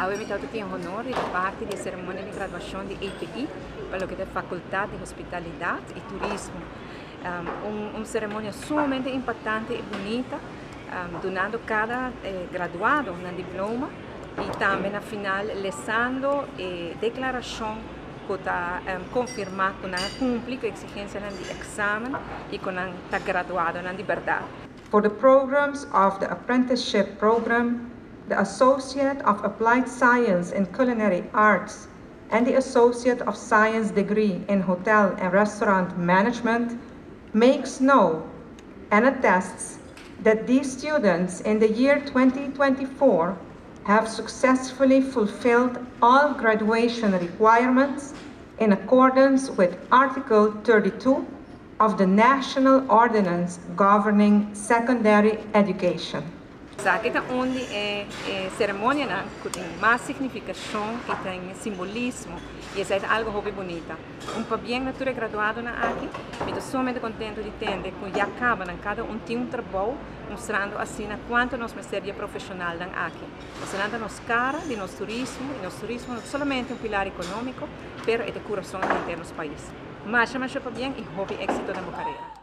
Hoy me toca el honor de parte de la ceremonia de graduación de EPI, para lo que es la Facultad de Hospitalidad y Turismo. Una ceremonia sumamente impactante y bonita, donando cada graduado un diploma y también al final lesando declaración para confirmar que cumple con la exigencia del examen y que está graduado de verdad. For the programs of the apprenticeship program, the Associate of Applied Science in Culinary Arts and the Associate of Science degree in Hotel and Restaurant Management makes known and attests that these students in the year 2024 have successfully fulfilled all graduation requirements in accordance with Article 32 of the National Ordinance Governing Secondary Education. Esta é onde cerimônia tem mais significação e tem simbolismo e é algo muito bonito. Para bem natura graduado aqui, estou somente contente de entender que já acaba cada tem trabalho mostrando assim quanto nós seria profissional aqui. Mostrando nos cara de nosso turismo e nosso turismo não somente pilar econômico, mas é de coração interno do país. Mas para bem e hobby êxito da carreira.